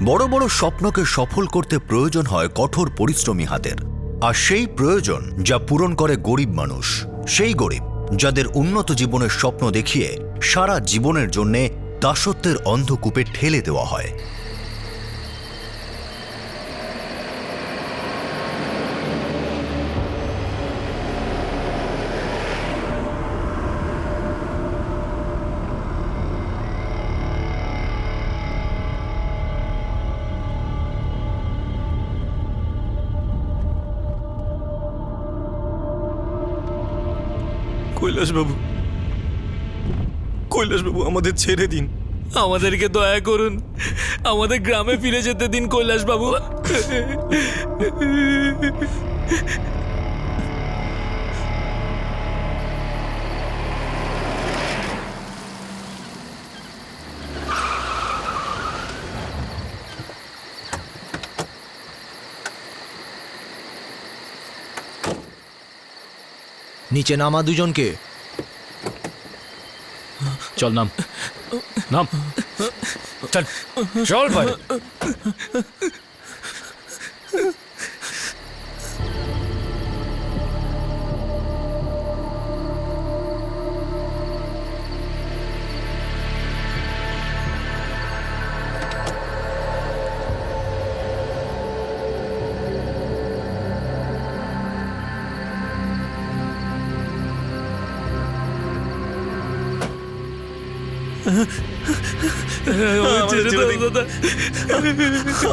বড় বড় স্বপ্নকে সফল করতে প্রয়োজন হয় কঠোর পরিশ্রমী হাতের, আর সেই প্রয়োজন যা পূরণ করে গরিব মানুষ, সেই গরিব যাদের উন্নত জীবনের স্বপ্ন দেখিয়ে সারা জীবনের জন্যে দাসত্বের অন্ধকূপে ঠেলে দেওয়া হয়। কৈলাসবাবু, কৈলাসবাবু, আমাদের ছেড়ে দিন, আমাদেরকে দয়া করুন, আমাদের গ্রামে ফিরে যেতে দিন কৈলাসবাবু। নিচে নামা দুজনকে। চল নাম, নাম, চল চল ভাই।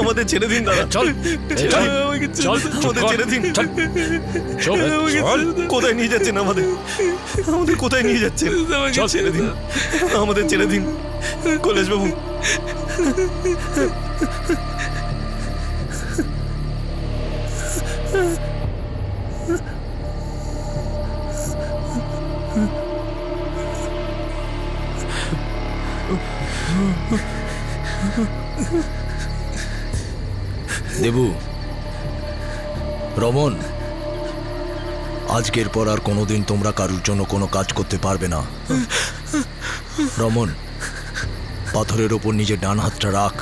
আমাদের ছেড়ে দিন দাদা, চল চল, আমাদের ছেড়ে দিন। চল, কোথায় নিয়ে যাচ্ছেন আমাদের? আমাদের কোথায় নিয়ে যাচ্ছেন? ছেড়ে দিন, আমাদের ছেড়ে দিন কৈলাসবাবু। দেবু, রমন, আজকের পর আর কোনোদিন তোমরা কারুর জন্য কোনো কাজ করতে পারবে না। রমন, পাথরের ওপর নিজের ডান হাতটা রাখ।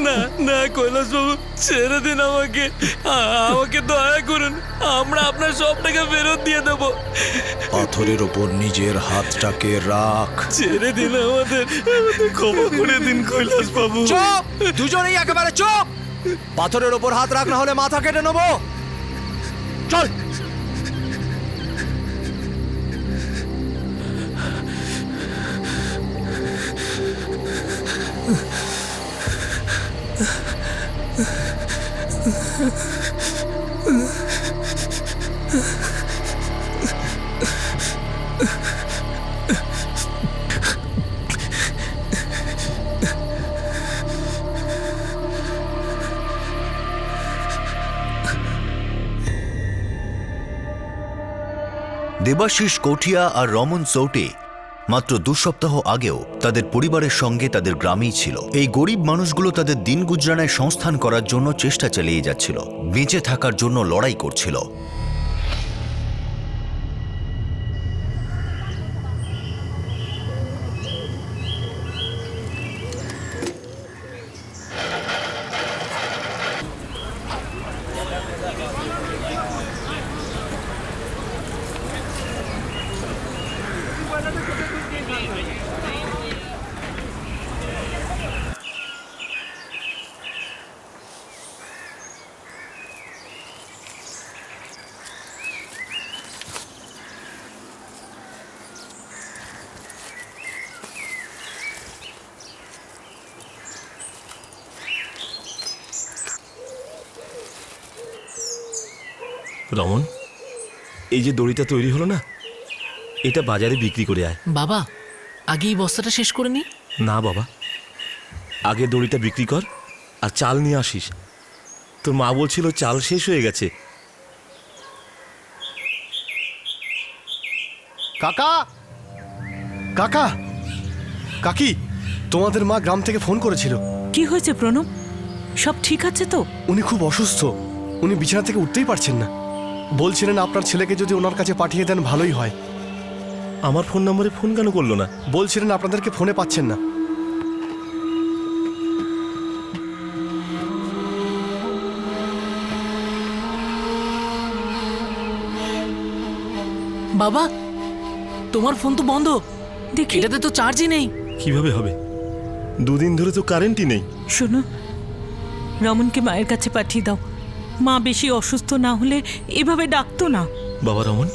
না না কৈলাসবাবু, ছেড়ে দিন আমাকে, আমাকে দয়া করুন, আমরা আপনার সব টাকা ফেরত দিয়ে দেব। পাথরের ওপর নিজের হাতটাকে রাখ। ছেড়ে দিন আমাদের, ক্ষমা করে দিন কৈলাসবাবু। চুপ, দুজনেই একেবারে চুপ। পাথরের ওপর হাত রাখ, না হলে মাথা কেটে নেবো। চল। দেবাশিস কোঠিয়া আর রমন চৌটে মাত্র 2 সপ্তাহ আগেও তাদের পরিবারের সঙ্গে তাদের গ্রামেই ছিল। এই গরিব মানুষগুলো তাদের দিন গুজরানায় সংস্থান করার জন্য চেষ্টা চালিয়ে যাচ্ছিল, বেঁচে থাকার জন্য লড়াই করছিল। রমন, এই যে দড়িটা তৈরি হলো না, এটা বাজারে বিক্রি করে আয়। বাবা, আগে এই বস্তাটা শেষ করে নি। না বাবা, আগে দড়িটা বিক্রি কর আর চাল নিয়ে আসিস। তোর মা বলছিল চাল শেষ হয়ে গেছে। কাকা, কাকা, কাকি, তোমাদের মা গ্রাম থেকে ফোন করেছিল। কি হয়েছে প্রণব? সব ঠিক আছে তো? উনি খুব অসুস্থ, উনি বিছানা থেকে উঠতেই পারছেন না। বলছিলেন আপনার ছেলেকে যদি ওনার কাছে পাঠিয়ে দেন ভালোই হয়। আমার ফোন নম্বরে ফোন কেন করলো না? বলছিলেন আপনাদেরকে ফোনে পাচ্ছেন না। বাবা, তোমার ফোন তো বন্ধ। দেখি এটাতে তো চার্জই নেই। কিভাবে হবে? দুদিন ধরে তো কারেন্টই নেই। শোনো, রমনকে মায়ের কাছে পাঠিয়ে দাও। মা বেশি অসুস্থ না হলে এভাবে ডাকতো না। বাবা রমন,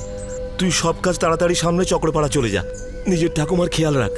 তুই সব কাজ তাড়াতাড়ি সামনে চক্রপাড়া চলে যা, নিজের ঠাকুমার খেয়াল রাখ।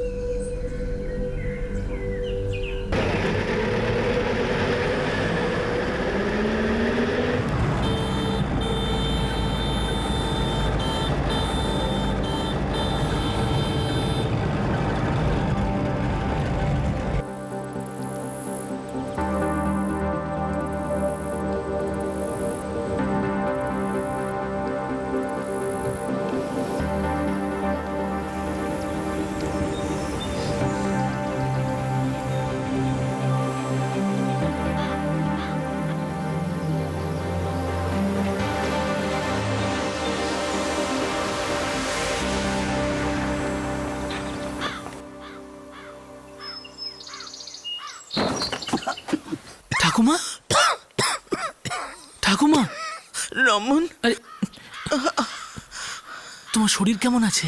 ঠাকুমা, ঠাকুমা, রমন, আরে তোমার শরীর কেমন আছে?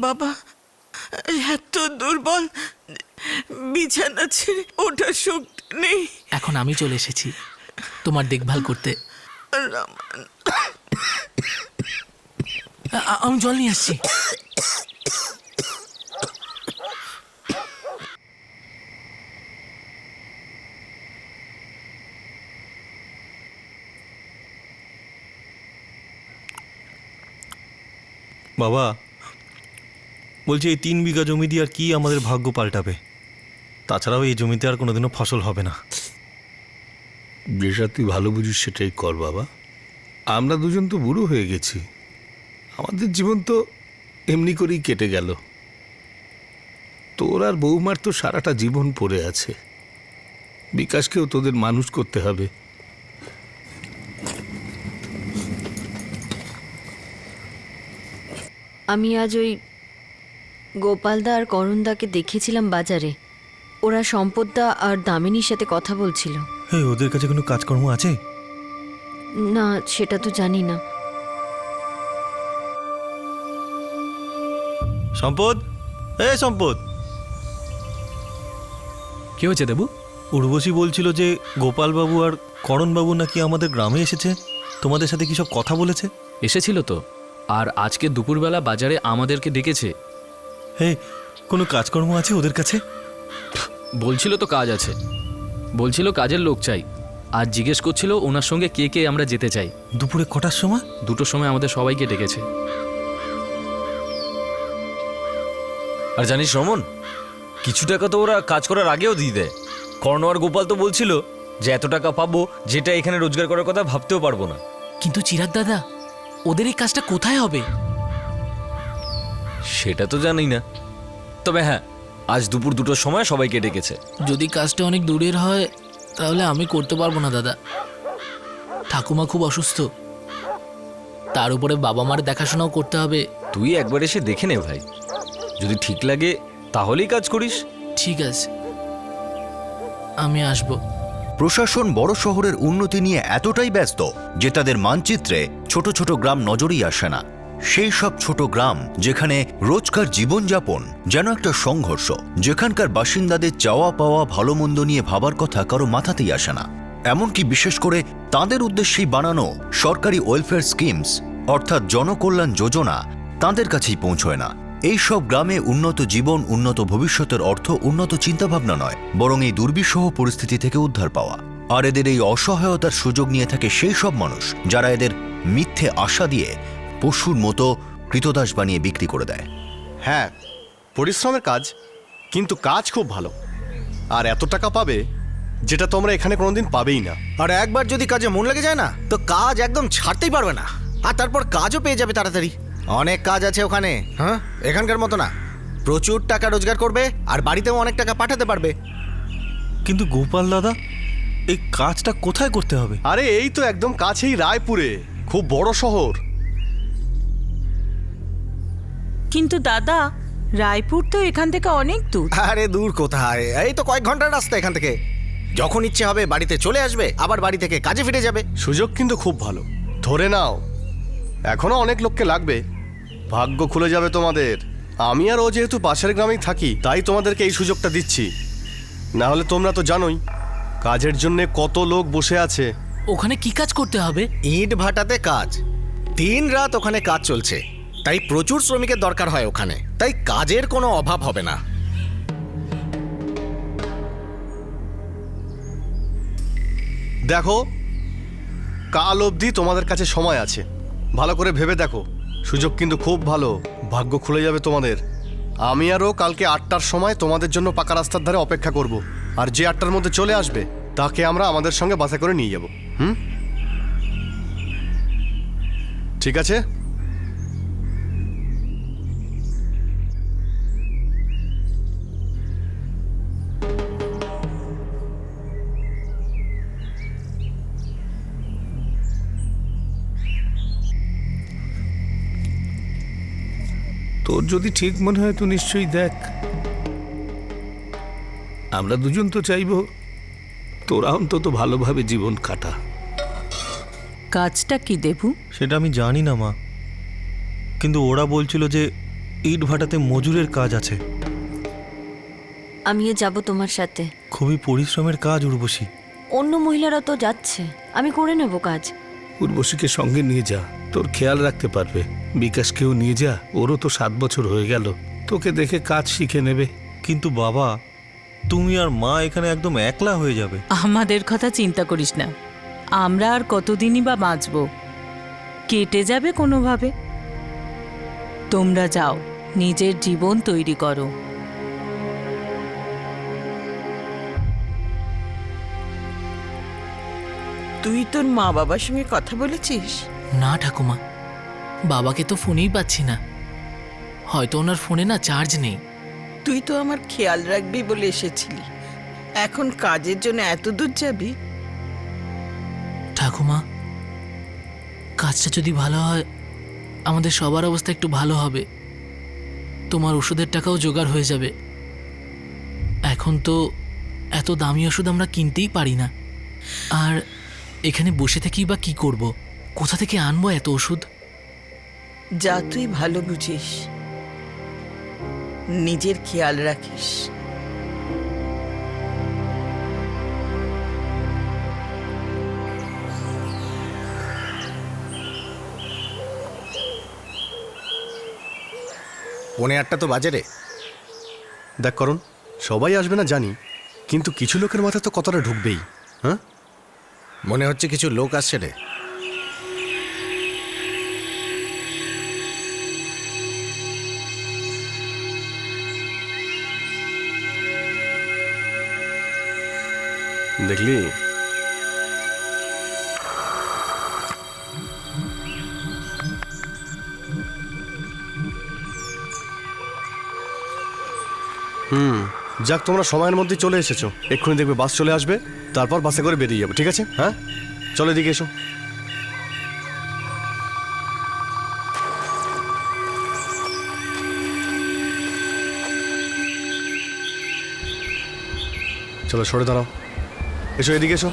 বাবা এত দুর্বল, বিছানা ছেড়ে ওঠার শক্তি নেই। এখন আমি চলে এসেছি তোমার দেখভাল করতে। রমন, আমি জল নিয়ে আসছি। বাবা বলছি, এই 3 বিঘা জমি দিয়ে আর কি আমাদের ভাগ্য পাল্টাবে? তাছাড়াও এই জমিতে আর কোনোদিনও ফসল হবে না। যেটা তুই ভালো বুঝিস সেটাই কর বাবা। আমরা দুজন তো বুড়ো হয়ে গেছি, আমাদের জীবন তো এমনি করেই কেটে গেল। তোর আর বৌমার তো সারাটা জীবন পড়ে আছে। বিকাশকেও তোদের মানুষ করতে হবে। আমি আজ ওই গোপালদা আর করণদাকে দেখেছিলাম বাজারে। ওরা সম্পদদা আর দামিনীর সাথে কথা বলছিল। এই ওদের কাছে কোনো কাজকর্ম আছে? না, সেটা তো জানি না। সম্পদ, সম্পদ, কি হয়েছে দেবু? উর্বশী বলছিল যে গোপালবাবু আর করণবাবু নাকি আমাদের গ্রামে এসেছে। তোমাদের সাথে কি সব কথা বলেছে? এসেছিল তো, আর আজকে দুপুরবেলা বাজারে আমাদেরকে ডেকেছে। হে, কোনো কাজকর্ম আছে ওদের কাছে? বলছিল তো কাজ আছে, বলছিল কাজের লোক চাই, আর জিজ্ঞেস করছিল ওনার সঙ্গে কে কে আমরা যেতে চাই। দুপুরে কটার সময়? 2টোর সময় আমাদের সবাইকে ডেকেছে। আর জানিস রমন, কিছু টাকা তো ওরা কাজ করার আগেও দিয়ে দেয়। কর্ণ আর গোপাল তো বলছিল যে এত টাকা পাবো যেটা এখানে রোজগার করার কথা ভাবতেও পারবো না। কিন্তু চিরাগ দাদা, ওদের এই কাজটা কোথায় হবে? সেটা তো জানি না, তবে হ্যাঁ, আজ দুপুর 2টোর সময় সবাইকে ডেকেছে। যদি কাজটা অনেক দূরের হয় তাহলে আমি করতে পারবো না দাদা। ঠাকুমা খুব অসুস্থ, তার উপরে বাবা মার দেখাশোনাও করতে হবে। তুই একবার এসে দেখে নে ভাই, যদি ঠিক লাগে তাহলেই কাজ করিস। ঠিক আছে, আমি আসবো। প্রশাসন বড় শহরের উন্নতি নিয়ে এতটাই ব্যস্ত যে তাদের মানচিত্রে ছোট ছোট গ্রাম নজরেই আসে না। সেই সব ছোট গ্রাম যেখানে রোজকার জীবনযাপন যেন একটা সংঘর্ষ, যেখানকার বাসিন্দাদের চাওয়া পাওয়া ভালো মন্দ নিয়ে ভাবার কথা কারো মাথাতেই আসে না। এমনকি বিশেষ করে তাদের উদ্দেশ্যেই বানানো সরকারি ওয়েলফেয়ার স্কিমস অর্থাৎ জনকল্যাণ যোজনা তাদের কাছেই পৌঁছয় না। এই সব গ্রামে উন্নত জীবন, উন্নত ভবিষ্যতের অর্থ উন্নত চিন্তাভাবনা নয়, বরং এই দুর্বিষহ পরিস্থিতি থেকে উদ্ধার পাওয়া। আর এদের এই অসহায়তার সুযোগ নিয়ে থাকে সেই সব মানুষ যারা এদের মিথ্যে আশা দিয়ে পশুর মতো কৃতদাস বানিয়ে বিক্রি করে দেয়। হ্যাঁ, পরিশ্রমের কাজ, কিন্তু কাজ খুব ভালো। আর এত টাকা পাবে যেটা তোমরা এখানে কোনোদিন পাবেই না। আর একবার যদি কাজে মন লেগে যায় না, তো কাজ একদম ছাড়তেই পারবে না। আর তারপর কাজও পেয়ে যাবে তাড়াতাড়ি। অনেক কাজ আছে ওখানে। হ্যাঁ, এখানকার মতো না। প্রচুর টাকা রোজগার করবে আর বাড়িতেও অনেক টাকা পাঠাতে পারবে। কিন্তু গোপাল দাদা, এই কাজটা কোথায় করতে হবে? আরে এই তো একদম কাছেই, রায়পুরে, খুব বড় শহর। কিন্তু দাদা, রায়পুর তো এখান থেকে অনেক দূর। আরে দূর কোথায়, এই তো কয়েক ঘন্টার রাস্তা এখান থেকে। যখন ইচ্ছে হবে বাড়িতে চলে আসবে, আবার বাড়ি থেকে কাজে ফিরে যাবে। সুযোগ কিন্তু খুব ভালো। ধরে নাও এখনো অনেক লোককে লাগবে, ভাগ্য খুলে যাবে তোমাদের। আমি আর ও যেহেতু পাশের গ্রামেই থাকি, তাই তোমাদেরকে এই সুযোগটা দিচ্ছি। না হলে তোমরা তো জানোই কাজের জন্য কত লোক বসে আছে। ওখানে কি কাজ করতে হবে? ইট ভাটাতে কাজ, দিন রাত ওখানে কাজ চলছে, তাই প্রচুর শ্রমিকের দরকার হয় ওখানে, তাই কাজের কোনো অভাব হবে না। দেখো, কাল অবধি তোমাদের কাছে সময় আছে, ভালো করে ভেবে দেখো। সুযোগ কিন্তু খুব ভালো, ভাগ্য খুলে যাবে তোমাদের। আমি আরও কালকে 8টার সময় তোমাদের জন্য পাকা রাস্তার ধারে অপেক্ষা করব, আর যে 8টার মধ্যে চলে আসবে তাকে আমরা আমাদের সঙ্গে বাসে করে নিয়ে যাব। ঠিক আছে? তোর যদি ঠিক মনে হয় তো নিশ্চয়ই দেখ। আমরা দুজন তো চাইবো তোরা অন্তত ভালোভাবে জীবন কাটা। কাজটা কি দেবু? সেটা আমি জানি না মা, কিন্তু ওরা বলছিল যে ইট ভাটাতে মজুরের কাজ আছে। আমিও যাব তোমার সাথে। খুবই পরিশ্রমের কাজ উর্বশী। অন্য মহিলারা তো যাচ্ছে, আমি করে নেব কাজ। উর্বশীকে সঙ্গে নিয়ে যা, তোর খেয়াল রাখতে পারবে। বিকাশকেও নিয়ে যা, ওরও তো 7 বছর হয়ে গেল, তোকে দেখে কাজ শিখে নেবে। কিন্তু বাবা, তুমি আর মা এখানে একদম একলা হয়ে যাবে। আমাদের কথা চিন্তা করিস না, আমরা আর কতদিনই বা বাঁচব, কেটে যাবে কোনোভাবে। তোমরা যাও, নিজের জীবন তৈরি করো। তুই তোর মা বাবার সঙ্গে কথা বলেছিস? না ঠাকুমা, বাবাকে তো ফোনেই পাচ্ছি না, হয়তো ওনার ফোনে না চার্জ নেই। তুই তো আমার খেয়াল রাখবি বলে এসেছিলি, এখন কাজের জন্য এত দূর যাবি? ঠাকুমা, কাজটা যদি ভালো হয় আমাদের সবার অবস্থা একটু ভালো হবে, তোমার ওষুধের টাকাও জোগাড় হয়ে যাবে। এখন তো এত দামি ওষুধ আমরা কিনতেই পারি না, আর এখানে বসে থেকেই বা কি করব? কোথা থেকে আনবো এত ওষুধ? যা তুই ভালো বুঝিস, নিজের খেয়াল রাখিস। পৌনে 8টা তো বাজে রে। দেখ করুন, সবাই আসবে না জানি, কিন্তু কিছু লোকের মাথায় তো কতটা ঢুকবেই। হ্যাঁ, মনে হচ্ছে কিছু লোক আসছে রে। দেখলি? যাক, তোমরা সময়ের মধ্যে চলে এসেছো। এক্ষুনি দেখবে বাস চলে আসবে, তারপর বাসে করে বেরিয়ে যাবো। ঠিক আছে? হ্যাঁ, চলো এদিকে এসো। চলো সরে দাঁড়াও, এসো এদিকে এসো।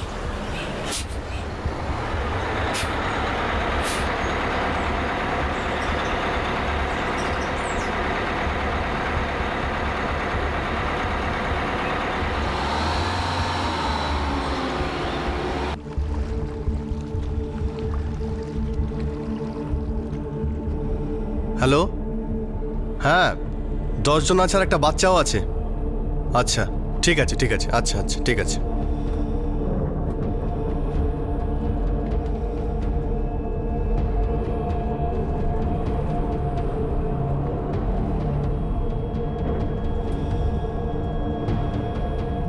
হ্যালো, হ্যাঁ 10 জন আছে আর একটা বাচ্চাও আছে। আচ্ছা ঠিক আছে, ঠিক আছে, আচ্ছা আচ্ছা ঠিক আছে।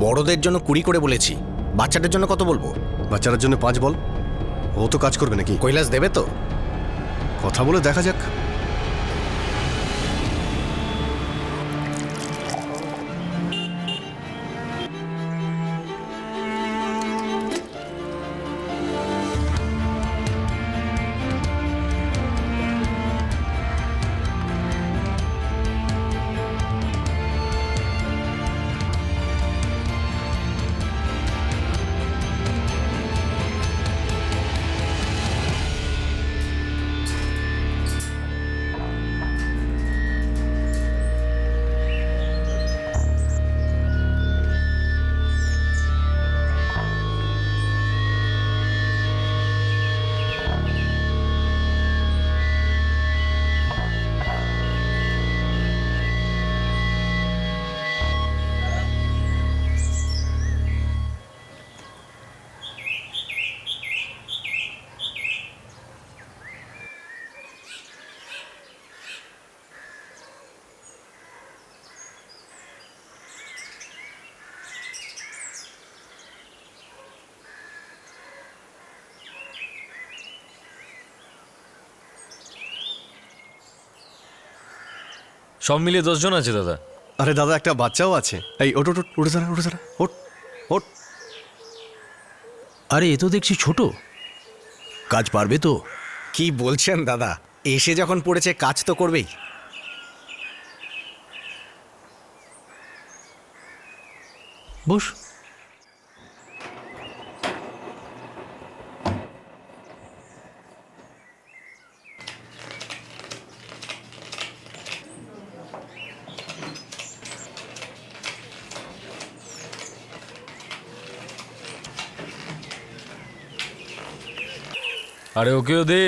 বড়দের জন্য 20 করে বলেছি, বাচ্চাদের জন্য কত বলবো? বাচ্চাদের জন্য 5 বল। ও তো কাজ করবে নাকি? কৈলাস দেবে তো? কথা বলে দেখা যাক। সব মিলিয়ে 10 জন আছে দাদা। আরে দাদা, একটা বাচ্চাও আছে। এই ওট ওট ওট, উঠে দাঁড়া, উঠে দাঁড়া, ওট ওট। আরে এ তো দেখছি ছোট, কাজ পারবে তো? কি বলছেন দাদা, এসে যখন পড়েছে কাজ তো করবেই। বস। আরে ওকেও দে।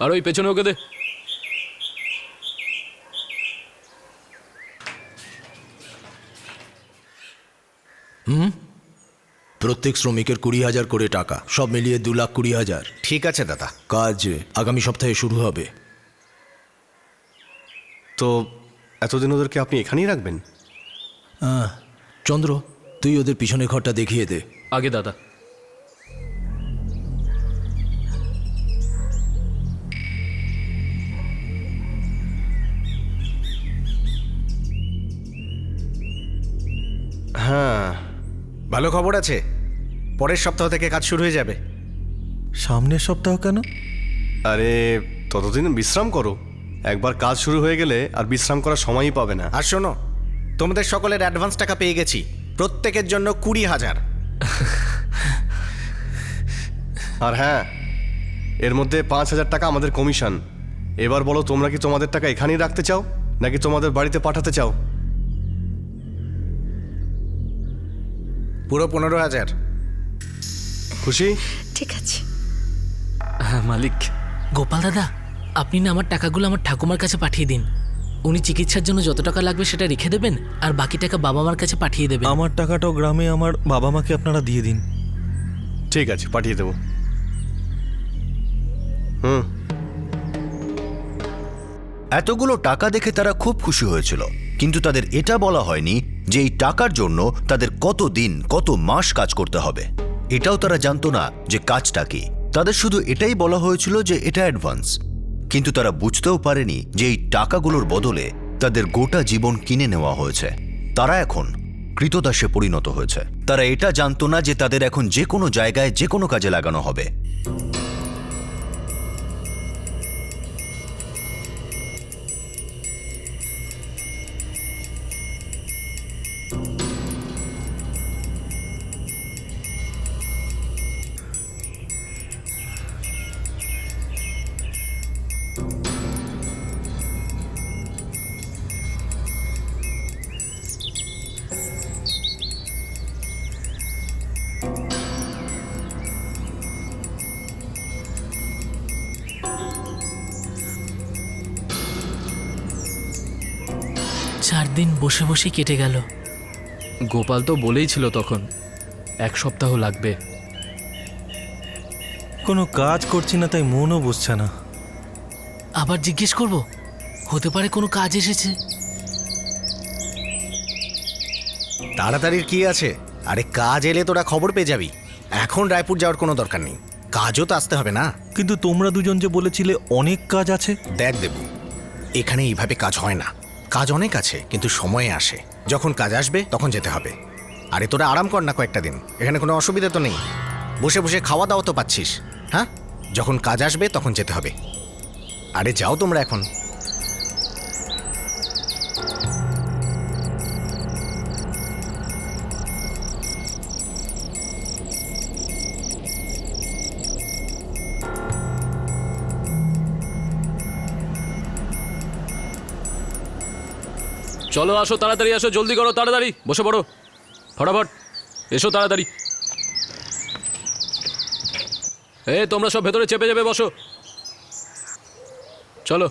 আর ওই পেছনে ওকে দে। প্রত্যেক শ্রমিকের 20,000 করে টাকা, সব মিলিয়ে 2,20,000। ঠিক আছে দাদা। কাজ আগামী সপ্তাহে শুরু হবে। তো এতদিন ওদেরকে আপনি এখানেই রাখবেন? চন্দ্র, তুই ওদের পিছনের ঘরটা দেখিয়ে দে। আগে দাদা। হ্যাঁ, ভালো খবর আছে, পরের সপ্তাহ থেকে কাজ শুরু হয়ে যাবে। সামনের সপ্তাহ কেন? আরে ততদিন বিশ্রাম করো, একবার কাজ শুরু হয়ে গেলে আর বিশ্রাম করার সময়ই পাবে না। আর শোনো, তোমাদের সকলের অ্যাডভান্স টাকা পেয়ে গেছি, প্রত্যেকের জন্য 20,000। আর হ্যাঁ, এর মধ্যে 5,000 টাকা আমাদের কমিশন। এবার বলো, তোমরা কি তোমাদের টাকা এখানেই রাখতে চাও নাকি তোমাদের বাড়িতে পাঠাতে চাও? পুরো 15,000। খুশি? ঠিক আছে। হ্যাঁ মালিক। গোপাল দাদা, আপনি না আমার টাকাগুলো আমার ঠাকুমার কাছে পাঠিয়ে দিন। উনি চিকিৎসার জন্য যত টাকা লাগবে সেটা রেখে দেবেন, আর বাকি টাকা বাবা মার কাছে পাঠিয়ে দেবেন। আমার টাকাটাও গ্রামে আমার বাবা মাকে আপনারা দিয়ে দিন। ঠিক আছে, পাঠিয়ে দেবো। এতগুলো টাকা দেখে তারা খুব খুশি হয়েছিল, কিন্তু তাদের এটা বলা হয়নি যে এই টাকার জন্য তাদের কত দিন কত মাস কাজ করতে হবে। এটাও তারা জানতো না যে কাজটা কি। তাদের শুধু এটাই বলা হয়েছিল যে এটা অ্যাডভান্স, কিন্তু তারা বুঝতেও পারেনি যে এই টাকাগুলোর বদলে তাদের গোটা জীবন কিনে নেওয়া হয়েছে। তারা এখন কৃতদাসে পরিণত হয়েছে। তারা এটা জানতো না যে তাদের এখন যে কোনো জায়গায় যে কোনো কাজে লাগানো হবে। চার দিন বসে বসে কেটে গেল। গোপাল তো বলেই ছিল তখন 1 সপ্তাহ লাগবে। কোনো কাজ করছি না তাই মনও বসছে না। আবার জিজ্ঞেস করব, হতে পারে কোনো কাজ এসেছে। তাড়াতাড়ির কি আছে, আরে কাজ এলে তোরা খবর পেয়ে যাবি। এখন রায়পুর যাওয়ার কোনো দরকার নেই, কাজও তো আসতে হবে না। কিন্তু তোমরা দুজন যে বলেছিলে অনেক কাজ আছে। দেখ দেবু, এখানে এইভাবে কাজ হয় না। কাজ অনেক আছে, কিন্তু সময়ে আসে। যখন কাজ আসবে তখন যেতে হবে। আরে তোরা আরাম কর না কয়েকটা দিন, এখানে কোনো অসুবিধা তো নেই। বসে বসে খাওয়া দাওয়া তো পাচ্ছিস। হ্যাঁ, যখন কাজ আসবে তখন যেতে হবে। আরে যাও তোমরা এখন। চলো আসো, তাড়াতাড়ি আসো, জলদি করো, তাড়াতাড়ি বসে পড়ো, ফটাফট এসো তাড়াতাড়ি। তোমরা সব ভেতরে চেপে চেপে বসো, চলো।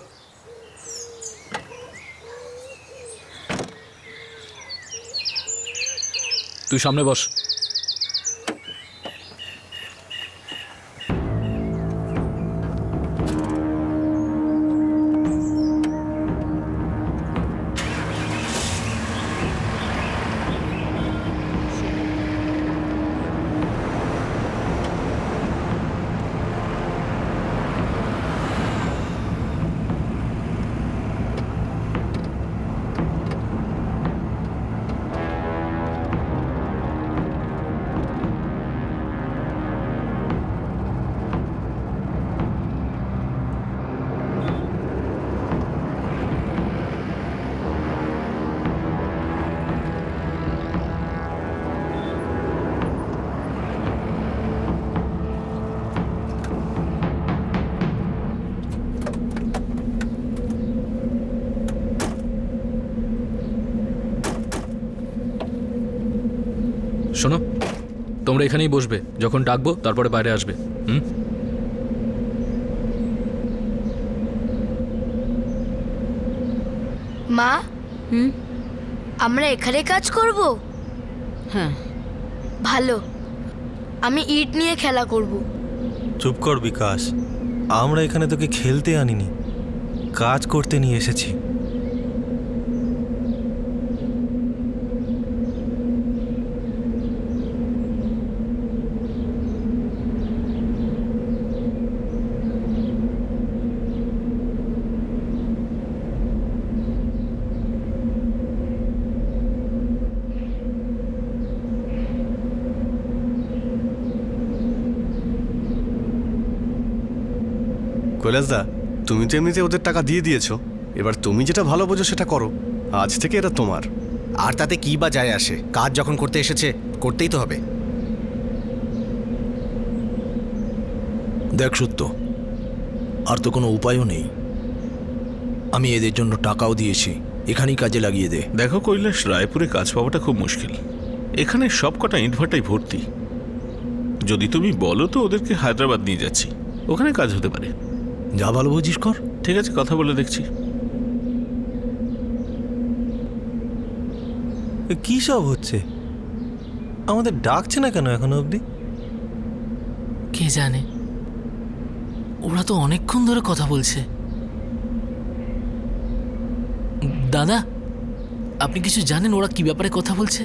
তুই সামনে বস। শোনো, তোমরা এখানেই বসবে, যখন ডাকবো তারপরে বাইরে আসবে। হুম? মা, আমরা এখানে কাজ করব? হ্যাঁ, ভালো, আমি ইট নিয়ে খেলা করব। চুপ কর বিকাশ, আমরা এখানে তোকে খেলতে আনিনি, কাজ করতে নিয়ে এসেছি। কৈলাসদা, তুমি তো এমনিতে ওদের টাকা দিয়ে দিয়েছো, এবার তুমি যেটা ভালো বোঝো সেটা করো। আজ থেকে এটা তোমার। আর তাতে কি বা যায় আসে? কাজ যখন করতে এসেছে করতেই তো হবে। দেখ সত্য, আর তো কোনো উপায়ও নেই। আমি এদের জন্য টাকাও দিয়েছি, এখানেই কাজে লাগিয়ে দে। দেখো কৈলাস, রায়পুরে কাজ পাওয়াটা খুব মুশকিল। এখানে সব কটা ইটভাটাই ভর্তি। যদি তুমি বলো তো ওদেরকে হায়দ্রাবাদ নিয়ে যাচ্ছি, ওখানে কাজ হতে পারে। যা ভালো বুঝিস কর। ঠিক আছে, কথা বলে দেখছি। কি সব হচ্ছে? আমাদের ডাকছে না কেন এখনো অবধি? কে জানে, ওরা তো অনেকক্ষণ ধরে কথা বলছে। দাদা, আপনি কিছু জানেন ওরা কি ব্যাপারে কথা বলছে?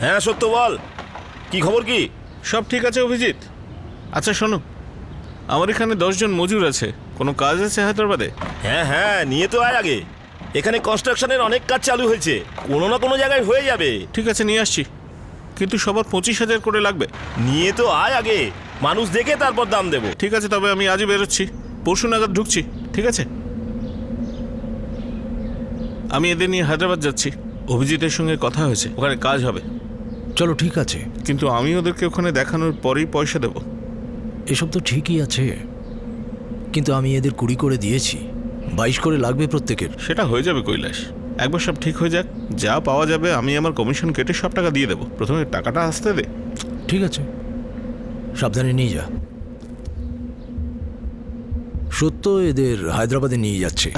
হ্যাঁ সত্য, বল, কি খবর? কি সব ঠিক আছে অভিজিৎ? আচ্ছা শোনো, আমার এখানে 10 জন মজুর আছে, কোনো কাজ আছে হায়দ্রাবাদে? হ্যাঁ হ্যাঁ, নিয়ে তো আয় আগে। এখানে কনস্ট্রাকশনের অনেক কাজ চালু হয়েছে, কোনো না কোনো জায়গায় হয়ে যাবে। ঠিক আছে, নিয়ে আসছি, কিন্তু সবার 25,000 করে লাগবে। নিয়ে তো আয় আগে, মানুষ দেখে তারপর দাম দেবো। ঠিক আছে, তবে আমি আজই বেরোচ্ছি, পরশু নাগাদ ঢুকছি। ঠিক আছে, আমি এদের নিয়ে হায়দ্রাবাদ যাচ্ছি। অভিজিতের সঙ্গে কথা হয়েছে, ওখানে কাজ হবে। চলো ঠিক আছে, কিন্তু আমি ওদেরকে ওখানে দেখানোর পরেই পয়সা দেবো। এসব তো ঠিকই আছে, কিন্তু আমি এদের 20 করে দিয়েছি, 22 করে লাগবে প্রত্যেকের। সেটা হয়ে যাবে কৈলাস, একবার সব ঠিক হয়ে যাক, যা পাওয়া যাবে আমি আমার কমিশন কেটে সব টাকা দিয়ে দেবো। প্রথমে টাকাটা আসতে দে। ঠিক আছে, সাবধানে নিয়ে যা। সত্য এদের হায়দ্রাবাদে নিয়ে যাচ্ছে।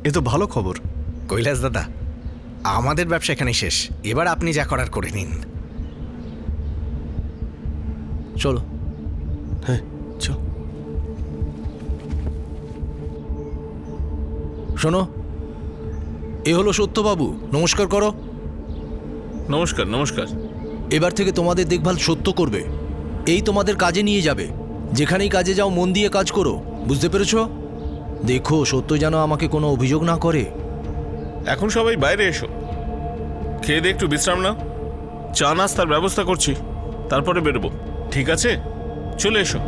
এ তো ভালো খবর। কৈলাস দাদা, আমাদের ব্যবসা এখানেই শেষ, এবার আপনি যা করার করে নিন। চলো। হ্যাঁ চল। শোনো, এ হলো সত্যবাবু, নমস্কার করো। নমস্কার। নমস্কার। এবার থেকে তোমাদের দেখভাল সত্য করবে, এই তোমাদের কাজে নিয়ে যাবে। যেখানেই কাজে যাও মন দিয়ে কাজ করো, বুঝতে পেরেছো? দেখো সত্য যেন আমাকে কোনো অভিযোগ না করে। এখন সবাই বাইরে এসো, খেয়ে দিয়ে একটু বিশ্রাম নাও, চা নাস্তার ব্যবস্থা করছি, তারপরে বেরোবো। ঠিক আছে, চলে এসো।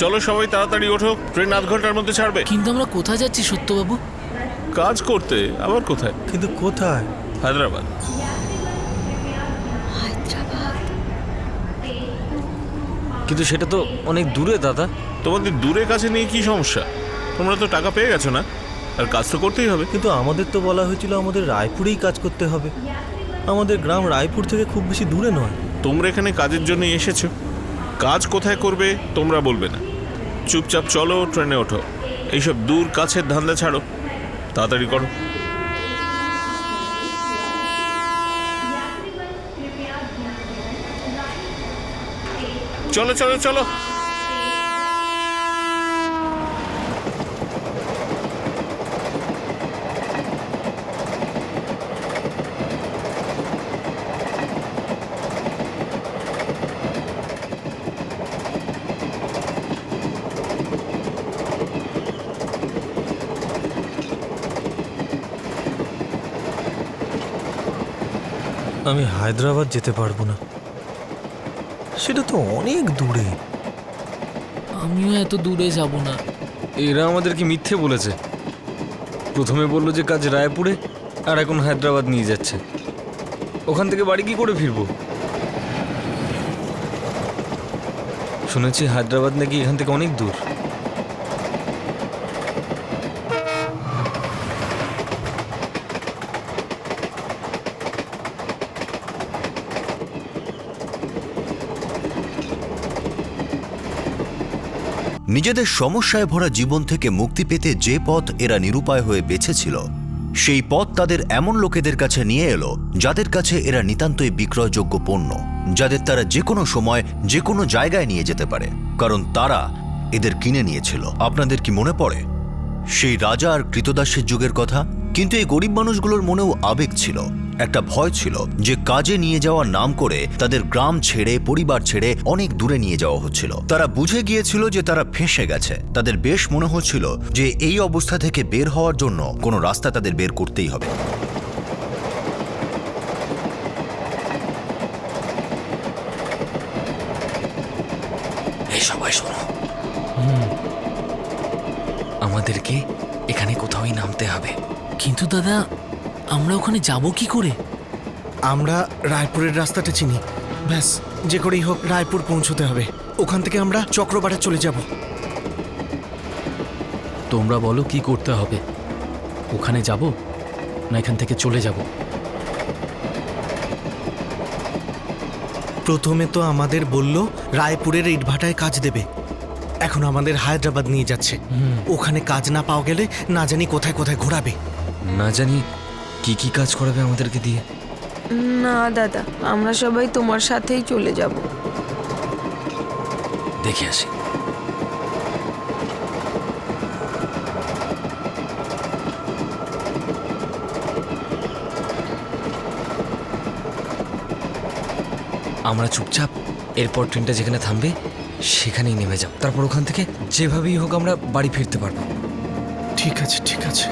চলো সবাই তাড়াতাড়ি ওঠো, ট্রেন আধ ঘন্টার মধ্যে ছাড়বে। কিন্তু আমরা কোথায় যাচ্ছি সত্যবাবু? কাজ করতে। আবার কোথায়? কিন্তু কোথায়? হায়দ্রাবাদ। কিন্তু সেটা তো অনেক দূরে দাদা। তোমাদের দূরে কাছে নিয়ে কি সমস্যা? তোমরা তো টাকা পেয়ে গেছো না, আর কাজ তো করতেই হবে। কিন্তু আমাদের তো বলা হয়েছিল আমাদের রায়পুরেই কাজ করতে হবে। আমাদের গ্রাম রায়পুর থেকে খুব বেশি দূরে নয়। তোমরা এখানে কাজের জন্য এসেছো, কাজ কোথায় করবে তোমরা বলবে না, চুপচাপ চলো, ট্রেনে ওঠো। এইসব দূর কাছের ধান্দা ছাড়ো, তাড়াতাড়ি করো। চলো চলো চলো। আমি হায়দ্রাবাদ যেতে পারবো না, সেটা তো অনেক দূরে। আমিও এত দূরে যাব না। এরা আমাদেরকে মিথ্যে বলেছে। প্রথমে বললো যে কাজ রায়পুরে, আর এখন হায়দ্রাবাদ নিয়ে যাচ্ছে। ওখান থেকে বাড়ি কি করে ফিরবো? শুনেছি হায়দ্রাবাদ নাকি এখান থেকে অনেক দূর। নিজেদের সমস্যায় ভরা জীবন থেকে মুক্তি পেতে যে পথ এরা নিরুপায় হয়ে বেছেছিল, সেই পথ তাদের এমন লোকেদের কাছে নিয়ে এলো যাদের কাছে এরা নিতান্তই বিক্রয়যোগ্য পণ্য, যাদের তারা যে কোনো সময় যে কোনো জায়গায় নিয়ে যেতে পারে, কারণ তারা এদের কিনে নিয়েছিল। আপনাদের কি মনে পড়ে সেই রাজা আর কৃতদাসের যুগের কথা? কিন্তু এই গরিব মানুষগুলোর মনেও আবেগ ছিল, একটা ভয় ছিল যে কাজে নিয়ে যাওয়ার নাম করে তাদের গ্রাম ছেড়ে, পরিবার ছেড়ে অনেক দূরে নিয়ে যাওয়া হচ্ছিল। তারা বুঝে গিয়েছিল যে তারা ফেঁসে গেছে। তাদের বেশ মনে হচ্ছিল যে এই অবস্থা থেকে বের হওয়ার জন্য কোনো রাস্তা তাদের বের করতেই হবে। এই সবাই শোনো, আমাদেরকে এখানে কোথাওই নামতে হবে। কিন্তু দাদা, আমরা ওখানে যাব কি করে? আমরা রায়পুরের রাস্তাটা চিনি, ব্যাস যে করেই হোক রায়পুর পৌঁছতে হবে। ওখান থেকে আমরা চক্রবাড়ে চলে যাব। তোমরা বলো কি করতে হবে, ওখানে যাব না এখান থেকে চলে যাব? প্রথমে তো আমাদের বলল রায়পুরের ইটভাটায় কাজ দেবে, এখন আমাদের হায়দ্রাবাদ নিয়ে যাচ্ছে। ওখানে কাজ না পাওয়া গেলে না জানি কোথায় কোথায় ঘোরাবে। না জানি কি কি কাজ করাবে আমাদেরকে দিয়ে। না দাদা, আমরা সবাই তোমার সাথেই চলে যাব। দেখে আসি। আমরা চুপচাপ এরপর ট্রেনটা যেখানে থামবে সেখানেই নেমে যাব। তারপর ওখান থেকে যেভাবেই হোক আমরা বাড়ি ফিরতে পারবো। ঠিক আছে, ঠিক আছে।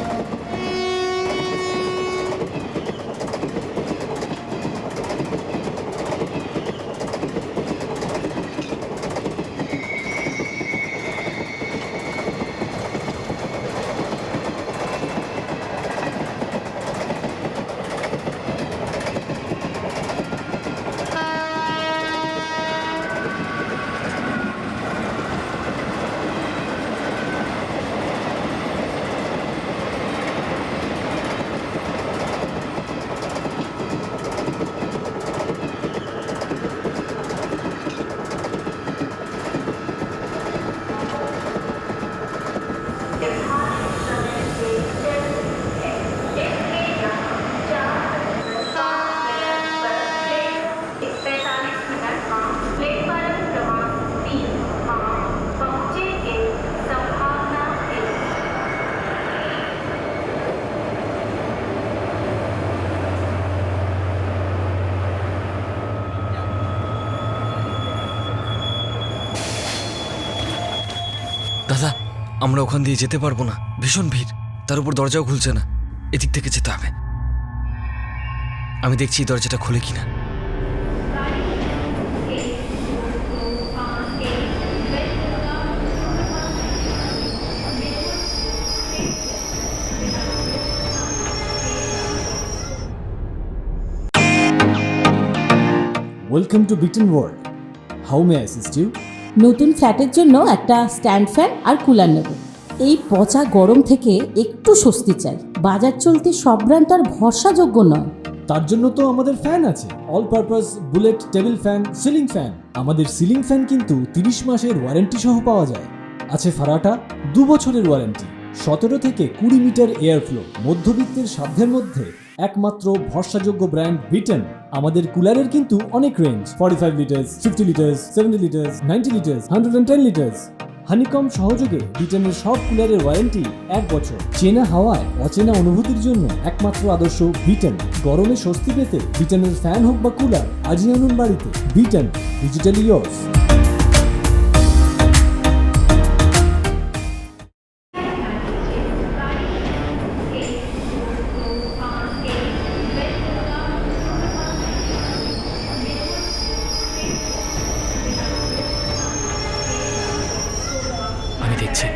দাদা, আমরা ওখান দিয়ে যেতে পারবো না, ভীষণ ভিড়, তার উপর দরজাও খুলছে না। এদিক থেকে যেতে হবে। আমি দেখছি এই দরজাটা খুলে কিনা। Welcome to bitten world. How may I assist you? নতুন ফ্ল্যাটের জন্য একটা স্ট্যান্ড ফ্যান আর কুলার নেব। এই পচা গরম থেকে একটু স্বস্তি চাই। বাজার চলতে সব ব্র্যান্ড আর ভরসাযোগ্য নয়। তার জন্য তো আমাদের ফ্যান আছে, all purpose bullet table fan, ceiling fan. আমাদের সিলিং ফ্যান কিন্তু 30 মাসের ওয়ারেন্টি সহ পাওয়া যায়। আছে ফারাটা 2 বছরের ওয়ারেন্টি, 17 থেকে 20 মিটার এয়ার ফ্লো, মধ্যবিত্তের সাধ্যের মধ্যে একমাত্র ভরসাযোগ্য ব্র্যান্ড বিটেন। আমাদের কুলারের কিন্তু অনেক range, 45 litres, 50 litres, 70 litres, 90 litres, 110 litres. Honeycomb সহযোগে বিটেনের সব কুলারের ওয়ারেন্টি 1 বছর। চেনা হাওয়ায় অচেনা অনুভূতির জন্য একমাত্র আদর্শ বিটেন। গরমে স্বস্তি পেতে বিটেনের ফ্যান হোক বা কুলার, আজই আনুন বাড়িতে। Beaten, digitally yours. আমি দেখছি।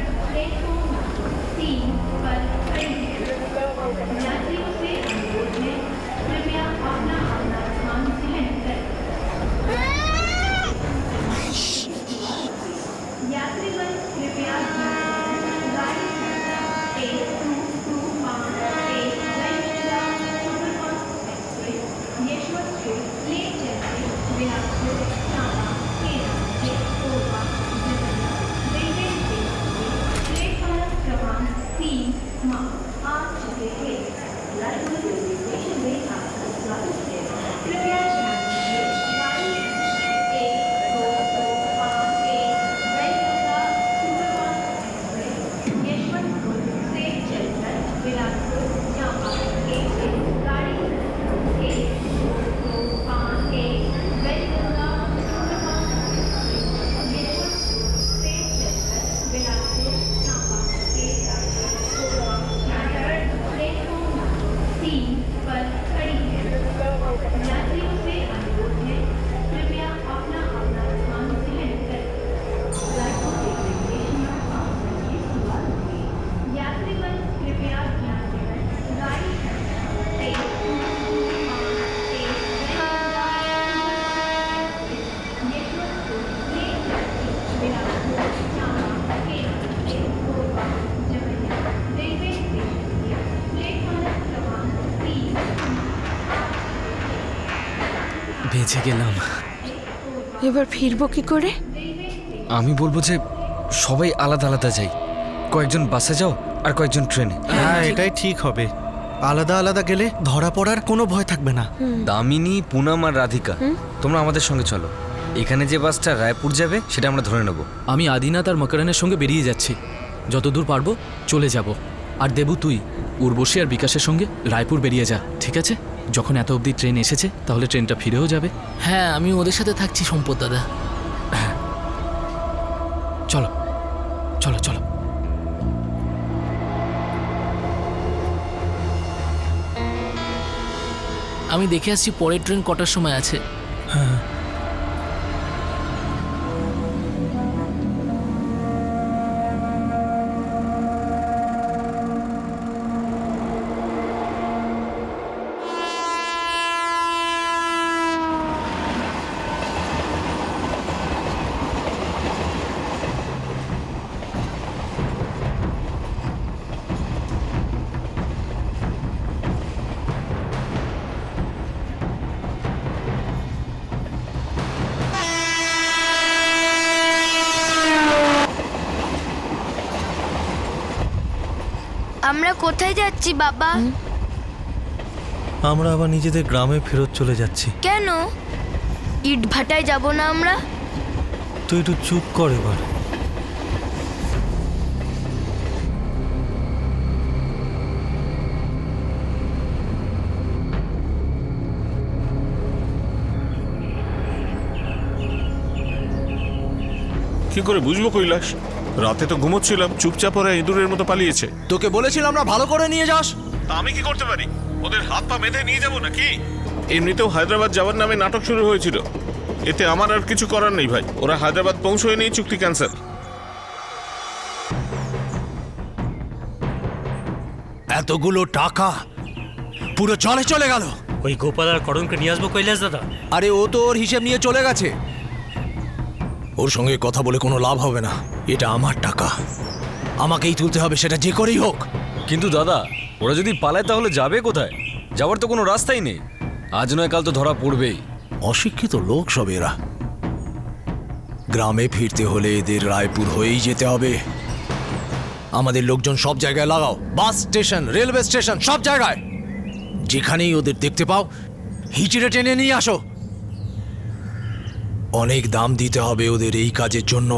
বেঁচে গেলাম। এবার ফিরবো কি করে? আমি বলবো যে সবাই আলাদা আলাদা যাই, কয়েকজন বাসে যাও আর কয়েকজন ট্রেনে। হ্যাঁ, এটাই ঠিক হবে। আলাদা আলাদা গেলে ধরা পড়ার কোনো ভয় থাকবে না। দামিনী, পুনাম আর রাধিকা, তোমরা আমাদের সঙ্গে চলো। এখানে যে বাসটা রায়পুর যাবে সেটা আমরা ধরে নেব। আমি আদিনাথ আর মকরানের সঙ্গে বেরিয়ে যাচ্ছি, যতদূর পারবো চলে যাব। আর দেবু, তুই উর্বশী আর বিকাশের সঙ্গে রায়পুর বেরিয়ে যা, ঠিক আছে? যখন এত অবধি ট্রেন এসেছে তাহলে ট্রেনটা ফিরেও যাবে। হ্যাঁ, আমি ওদের সাথে থাকছি সম্পদ দাদা। চলো চলো চলো। আমি দেখে আসছি পরের ট্রেন কটার সময় আছে। হ্যাঁ, আমরা কোথায় যাচ্ছি বাবা? আমরা আবার নিজেদের গ্রামে ফেরত চলে যাচ্ছি। কেন? ইট ভাটায় যাব না আমরা? তুই একটু চুপ কর এবার। কি করে বুঝবো কৈলাস? রাতে তো ঘুমোচ্ছিলাম, চুপচাপ ওরা ইঁদুরের মতো পালিয়েছে। তোকে বলেছিলাম না ভালো করে নিয়ে যাস। তা আমি কি করতে পারি? ওদের হাত পা বেঁধে নিয়ে যাবো নাকি? এমনিতেও হায়দ্রাবাদ যাওয়ার নামে নাটক শুরু হয়েছিল, এতে আমার আর কিছু করার নেই ভাই। ওরা হায়দ্রাবাদ পৌঁছয় নেই, চুক্তি ক্যান্সেল। এতগুলো টাকা পুরো জলে চলে গেল। ওই গোপাল আর করণকে নিয়ে আসবো কৈলাস দাদা। আরে ও তো ওর হিসেব নিয়ে চলে গেছে। ওর সঙ্গে কথা বলে কোনো লাভ হবে না। এটা আমার টাকা, আমাকেই তুলতে হবে, সেটা যে করেই হোক। কিন্তু দাদা, ওরা যদি পালায় তাহলে যাবে কোথায়? যাওয়ার তো কোনো রাস্তাই নেই। আজ নয় কাল তো ধরা পড়বেই। অশিক্ষিত লোক সব এরা। গ্রামে ফিরতে হলে এদের রায়পুর হয়েই যেতে হবে। আমাদের লোকজন সব জায়গায় লাগাও, বাস স্টেশন, রেলওয়ে স্টেশন, সব জায়গায়। যেখানেই ওদের দেখতে পাও হিচড়ে টেনে নিয়ে আসো। অনেক দাম দিতে হবে ওদের এই কাজের জন্য।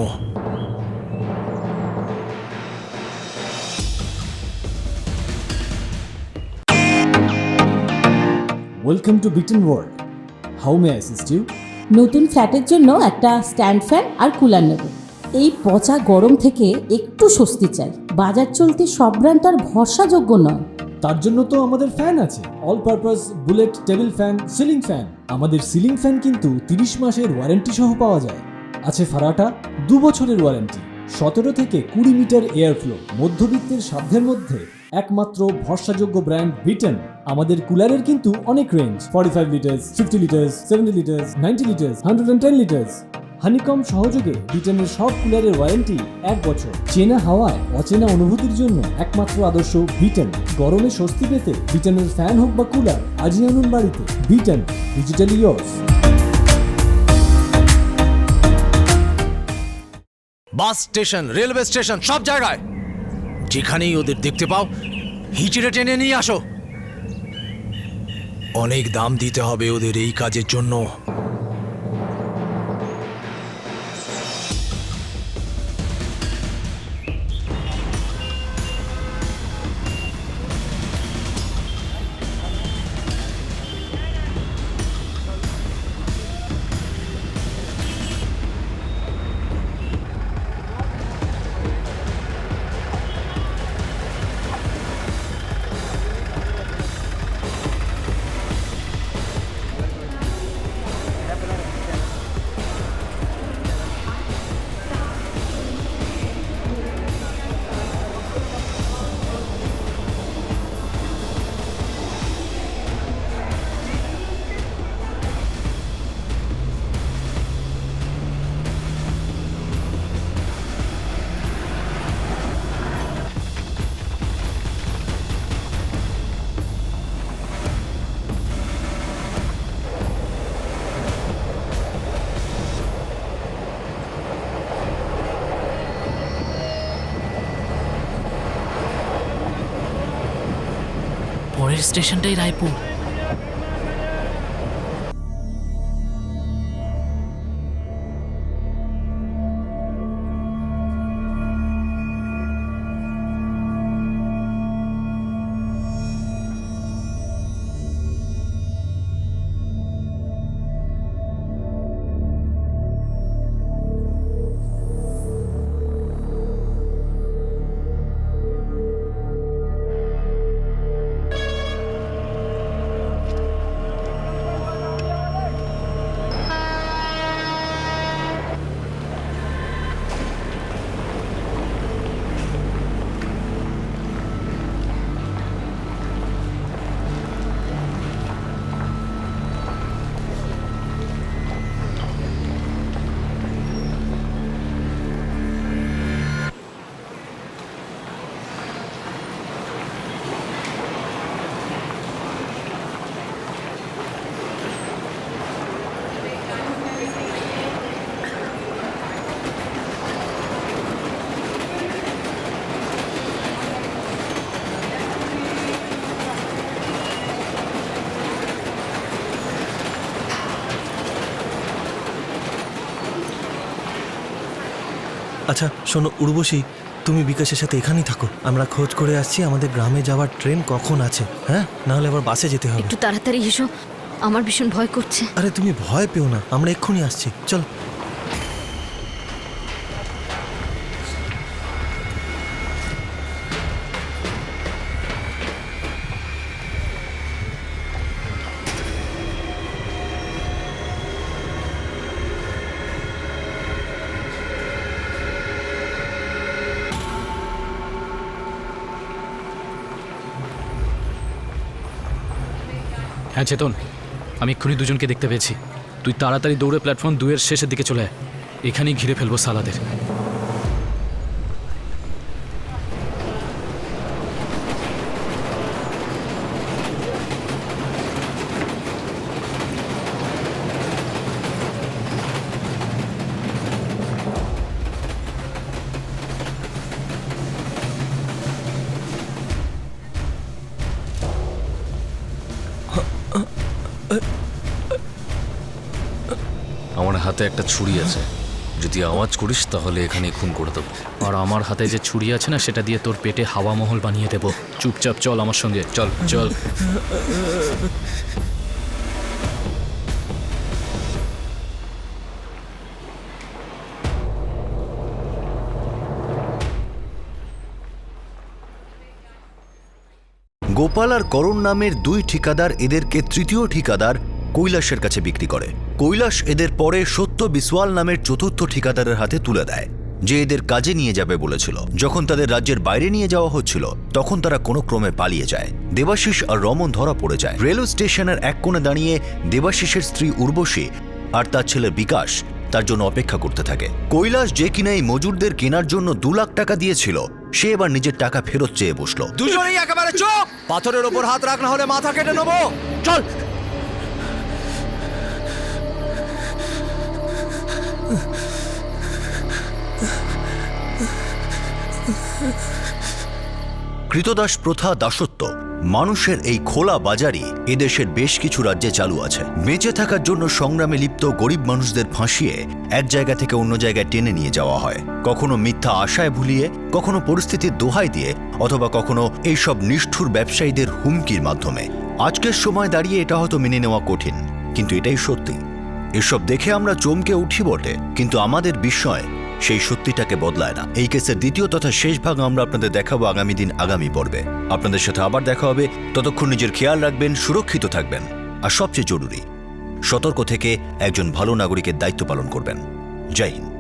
Welcome to bitten world. How may assist you? নতুন ফ্ল্যাটের জন্য একটা স্ট্যান্ড ফ্যান আর কুলার নেব। এই পচা গরম থেকে একটু স্বস্তি চাই। বাজার চলতে সব ব্র্যান্ড তো আর ভরসাযোগ্য নয়। তার জন্য তো আমাদের ফ্যান আছে, all purpose bullet table fan, ceiling fan. আমাদের সিলিং ফ্যান কিন্তু 30 মাসের ওয়ারেন্টি সহ পাওয়া যায়। আছে ফারাটা 2 বছরের ওয়ারেন্টি, 17 থেকে 20 মিটার এয়ার ফ্লো, মধ্যবিত্তের সাধ্যের মধ্যে একমাত্র ভরসাযোগ্য ব্র্যান্ড বিটেন। আমাদের কুলারের কিন্তু অনেক range, 45 litres, 50 litres, 70 litres, 90 litres, 110 litres. Honeycomb সহযোগে বিটেনের সব কুলারের ওয়ারেন্টি 1 বছর। চেনা হাওয়ায় অচেনা অনুভূতির জন্য একমাত্র আদর্শ বিটেন। গরমে স্বস্তি পেতে বিটেনের ফ্যান হোক বা কুলার আজই আনুন বাড়িতে। Beaten, digitally yours. Bus station, railway station, সব জায়গায়। যেখানেই ওদের দেখতে পাও হিচড়ে টেনে নিয়ে আসো। অনেক দাম দিতে হবে ওদের এই কাজের জন্য। পরের স্টেশনটাই রায়পুর। আচ্ছা শোনো উর্বশী, তুমি বিকাশের সাথে এখানেই থাকো, আমরা খোঁজ করে আসছি আমাদের গ্রামে যাওয়ার ট্রেন কখন আছে। হ্যাঁ, না হলে আবার বাসে যেতে হবে। একটু তাড়াতাড়ি এসো, আমার ভীষণ ভয় করছে। আরে তুমি ভয় পেও না, আমরা এক্ষুনি আসছি, চল। হ্যাঁ চেতন, আমি এক্ষুনি দুজনকে দেখতে পেয়েছি। তুই তাড়াতাড়ি দৌড়ে প্ল্যাটফর্ম 2 এর শেষের দিকে চলে আয়। এখানেই ঘিরে ফেলবো সালাদের। আমার হাতে একটা ছুরি আছে, যদি আওয়াজ করিস তাহলে এখানে খুন করে দেবো। আর আমার হাতে যে ছুরি আছে না, সেটা দিয়ে তোর পেটে হাওয়া মহল বানিয়ে দেবো। চুপচাপ চল আমার সঙ্গে, চল চল। গোপাল আর করণ নামের দুই ঠিকাদার এদেরকে তৃতীয় ঠিকাদার কৈলাসের কাছে বিক্রি করে। কৈলাস এদের পরে সত্য বিসওয়াল নামের চতুর্থ ঠিকাদারের হাতে তুলে দেয়, যে এদের কাজে নিয়ে যাবে বলেছিল। যখন তাদের রাজ্যের বাইরে নিয়ে যাওয়া হচ্ছিল, তখন তারা কোনো ক্রমে পালিয়ে যায়। দেবাশিস আর রমন ধরা পড়ে যায়। রেলওয়ে স্টেশনের এক কোণে দাঁড়িয়ে দেবাশিসের স্ত্রী উর্বশী আর তার ছেলে বিকাশ তার জন্য অপেক্ষা করতে থাকে। কৈলাস, যে কিনা এই মজুরদের কেনার জন্য 2 লাখ টাকা দিয়েছিল, সে এবার নিজের টাকা ফেরত চেয়ে বসলো। দুজনেই একেবারে চুপ! পাথরের ওপর হাত রাখ, না হলে মাথা কেটে নেবো। চল। কৃতদাস প্রথা, দাসত্ব, মানুষের এই খোলা বাজারই এদেশের বেশ কিছু রাজ্যে চালু আছে। বেঁচে থাকার জন্য সংগ্রামে লিপ্ত গরিব মানুষদের ফাঁসিয়ে এক জায়গা থেকে অন্য জায়গায় টেনে নিয়ে যাওয়া হয়, কখনো মিথ্যা আশায় ভুলিয়ে, কখনো পরিস্থিতির দোহাই দিয়ে, অথবা কখনো এইসব নিষ্ঠুর ব্যবসায়ীদের হুমকির মাধ্যমে। আজকের সময় দাঁড়িয়ে এটা হয়তো মেনে নেওয়া কঠিন, কিন্তু এটাই সত্যি। এসব দেখে আমরা চমকে উঠি বটে, কিন্তু আমাদের বিস্ময় সেই সত্যিটাকে বদলায় না। এই কেসের দ্বিতীয় তথা শেষ ভাগ আমরা আপনাদের দেখাবো আগামী দিন, আগামী পর্বে। আপনাদের সাথে আবার দেখা হবে। ততক্ষণ নিজের খেয়াল রাখবেন, সুরক্ষিত থাকবেন, আর সবচেয়ে জরুরি, সতর্ক থেকে একজন ভালো নাগরিকের দায়িত্ব পালন করবেন। জয় হিন্দ।